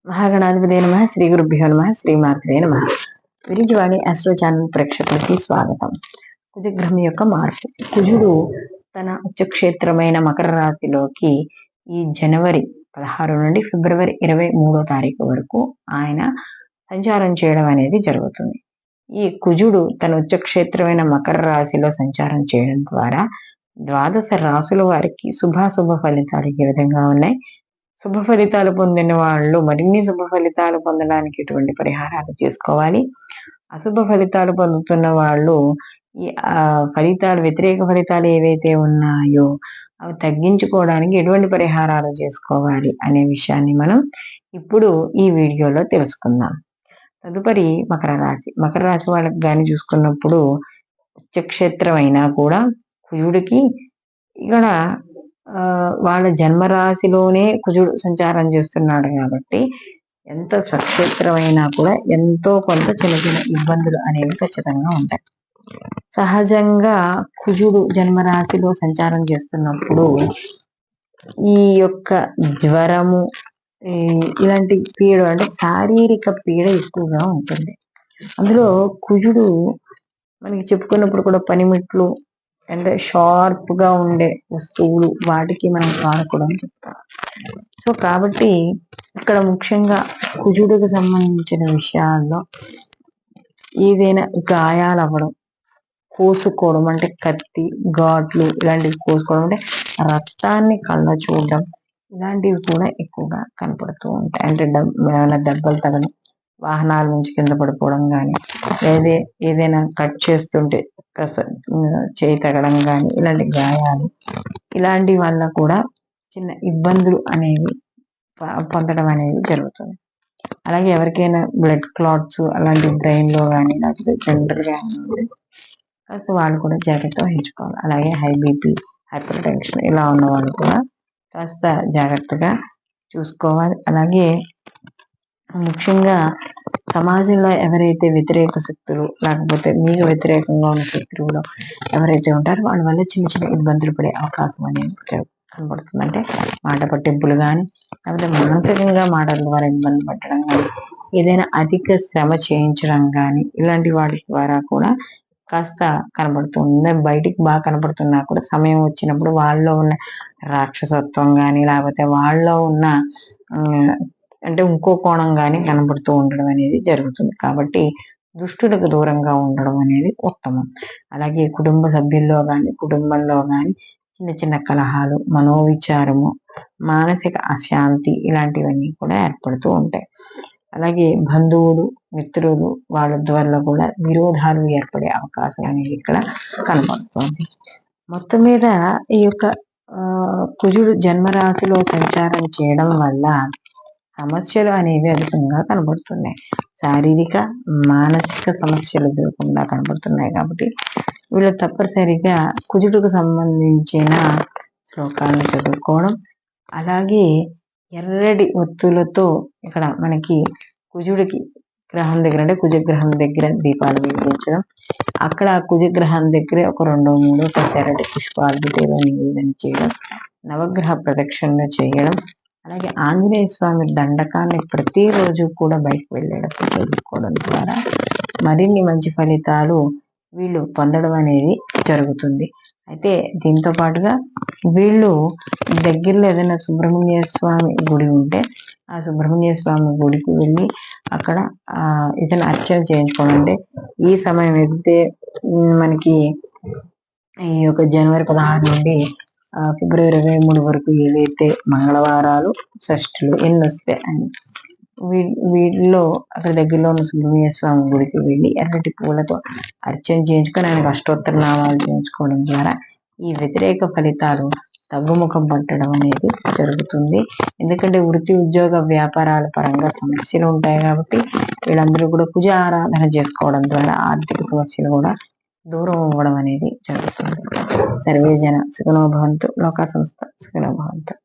మహాగణాధిపతి నమ శ్రీ గురుభ్యో నమ శ్రీమాత్రే నమ. విరిజివాణి ఆస్ట్రో ఛానల్ ప్రేక్షకులకి స్వాగతం. కుజగ్రహం యొక్క మార్పు. కుజుడు తన ఉచ్చక్షేత్రమైన మకర రాశిలోకి ఈ జనవరి 16 నుండి ఫిబ్రవరి 23వ తారీఖు వరకు ఆయన సంచారం చేయడం అనేది జరుగుతుంది. ఈ కుజుడు తన ఉచ్చక్షేత్రమైన మకర రాశిలో సంచారం చేయడం ద్వారా ద్వాదశ రాశుల వారికి శుభాశుభ ఫలితాలు ఏ విధంగా ఉన్నాయి, శుభ ఫలితాలు పొందిన వాళ్ళు మరిన్ని శుభ ఫలితాలు పొందడానికి ఎటువంటి పరిహారాలు చేసుకోవాలి, అశుభ ఫలితాలు పొందుతున్న వాళ్ళు ఈ ఫలితాలు వ్యతిరేక ఫలితాలు ఏవైతే ఉన్నాయో అవి తగ్గించుకోవడానికి ఎటువంటి పరిహారాలు చేసుకోవాలి అనే విషయాన్ని మనం ఇప్పుడు ఈ వీడియోలో తెలుసుకుందాం. తదుపరి మకర రాశి వాళ్ళకి కానీ చూసుకున్నప్పుడు ఉచ్చక్షేత్రం అయినా కూడా కుజుడికి ఇక్కడ వాళ్ళ జన్మరాశిలోనే కుజుడు సంచారం చేస్తున్నాడు కాబట్టి ఎంత స్వక్షేత్రమైనా కూడా ఎంతో కొంత చిన్న చిన్న ఇబ్బందులు అనేవి ఖచ్చితంగా ఉంటాయి. సహజంగా కుజుడు జన్మరాశిలో సంచారం చేస్తున్నప్పుడు ఈ యొక్క జ్వరము ఇలాంటి పీడ అంటే శారీరక పీడ ఎక్కువగా ఉంటుంది. అందులో కుజుడు మనకి చెప్పుకున్నప్పుడు కూడా పనిముట్లు అంటే షార్ప్ గా ఉండే వస్తువులు వాటికి మనం వాడకూడదు చెప్తాం. సో కాబట్టి ఇక్కడ ముఖ్యంగా కుజుడికి సంబంధించిన విషయాల్లో ఏదైనా గాయాలు అవ్వడం, కోసుకోవడం అంటే కత్తి ఘాట్లు ఇలాంటివి కోసుకోవడం, అంటే రక్తాన్ని కళ్ళ చూడడం, ఇలాంటివి కూడా ఎక్కువగా కనపడుతూ ఉంటాయి. అంటే ఏమైనా దెబ్బలు తగడం, వాహనాల నుంచి కింద పడిపోవడం కానీ, ఏదైనా కట్ చేస్తుంటే కాస్త చేయి తగడం కానీ, ఇలాంటి గాయాలు ఇలాంటి వల్ల కూడా చిన్న ఇబ్బందులు అనేవి పొందడం అనేది జరుగుతుంది. అలాగే ఎవరికైనా బ్లడ్ క్లాట్స్ అలాంటి బ్రెయిన్ లో కానీ లేకపోతే జనరల్ గా కాస్త వాళ్ళు కూడా జాగ్రత్త వహించుకోవాలి. అలాగే హై బీపీ, హైపర్ టెన్షన్ ఇలా ఉన్న వాళ్ళు కూడా కాస్త జాగ్రత్తగా చూసుకోవాలి. అలాగే ముఖ్యంగా సమాజంలో ఎవరైతే వ్యతిరేక శక్తులు లేకపోతే మీకు వ్యతిరేకంగా ఉన్న శత్రువులు ఎవరైతే ఉంటారో వాళ్ళ వల్ల చిన్న చిన్న ఇబ్బందులు పడే అవకాశం అనేది కనబడుతుంది. అంటే మాట పట్టింపులు కానీ లేకపోతే మానసికంగా మాటల ద్వారా ఇబ్బంది పట్టడం కానీ, ఏదైనా అధిక శ్రమ చేయించడం కానీ ఇలాంటి వాటి ద్వారా కూడా కాస్త కనబడుతుంది. బయటికి బాగా కనబడుతున్నా కూడా సమయం వచ్చినప్పుడు వాళ్ళలో ఉన్న రాక్షసత్వం కానీ లేకపోతే వాళ్ళలో ఉన్న అంటే ఇంకో కోణం కానీ కనబడుతూ ఉండడం అనేది జరుగుతుంది. కాబట్టి దుష్టులకు దూరంగా ఉండడం అనేది ఉత్తమం. అలాగే కుటుంబ సభ్యుల్లో కానీ కుటుంబంలో కానీ చిన్న చిన్న కలహాలు, మనోవిచారము, మానసిక అశాంతి ఇలాంటివన్నీ కూడా ఏర్పడుతూ ఉంటాయి. అలాగే బంధువులు, మిత్రులు వాళ్ళ ద్వారా కూడా విరోధాలు ఏర్పడే అవకాశం అనేది ఇక్కడ కనబడుతుంది. మొత్తం మీద ఈ యొక్క కుజుడు జన్మరాశిలో సంచారం చేయడం వల్ల సమస్యలు అనేవి అధికంగా కనబడుతున్నాయి. శారీరక మానసిక సమస్యలు ఎదురకుండా కనబడుతున్నాయి. కాబట్టి వీళ్ళు తప్పనిసరిగా కుజుడుకు సంబంధించిన శ్లోకాలను చదువుకోవడం, అలాగే ఎర్రటి ఒత్తులతో ఇక్కడ మనకి కుజుడికి గ్రహం దగ్గర అంటే కుజగ్రహం దగ్గర దీపాలు వెలిగించడం, అక్కడ కుజగ్రహం దగ్గర ఒక 2-3 ఎర్రటి పుష్పాలు నివేదన చేయడం, నవగ్రహ ప్రదక్షిణ చేయడం, అలాగే ఆంజనేయ స్వామి దండకాన్ని ప్రతిరోజు కూడా బయటకు వెళ్ళేటప్పుడు చదువుకోవడం ద్వారా మరిన్ని మంచి ఫలితాలు వీళ్ళు పొందడం అనేది జరుగుతుంది. అయితే దీంతో పాటుగా వీళ్ళు దగ్గరలో ఏదైనా సుబ్రహ్మణ్య స్వామి గుడి ఉంటే ఆ సుబ్రహ్మణ్య స్వామి గుడికి వెళ్ళి అక్కడ ఏదైనా అర్చన చేయించుకోవడం. అంటే ఈ సమయం అయితే మనకి ఈ యొక్క జనవరి 16 నుండి ఫిబ్రవరి 23 వరకు ఏదైతే మంగళవారాలు, షష్ఠులు ఎన్ని వస్తాయి అని వీటిలో అక్కడ దగ్గరలో ఉన్న సుబ్రహ్మణ్య స్వామి గుడికి వెళ్ళి ఎర్రటి పూలతో అర్చన చేయించుకొని ఆయనకు అష్టోత్తర నామాలు చేయించుకోవడం ద్వారా ఈ వ్యతిరేక ఫలితాలు తగ్గుముఖం పట్టడం అనేది జరుగుతుంది. ఎందుకంటే వృత్తి, ఉద్యోగ, వ్యాపారాల పరంగా సమస్యలు ఉంటాయి కాబట్టి వీళ్ళందరూ కూడా కుజ ఆరాధన చేసుకోవడం ద్వారా ఆర్థిక సమస్యలు కూడా దూరం అవ్వడం అనేది జరుగుతుంది. సర్వే జన సుఖినో భవంతు, లోకా సంస్థ సుఖినో భవంతు.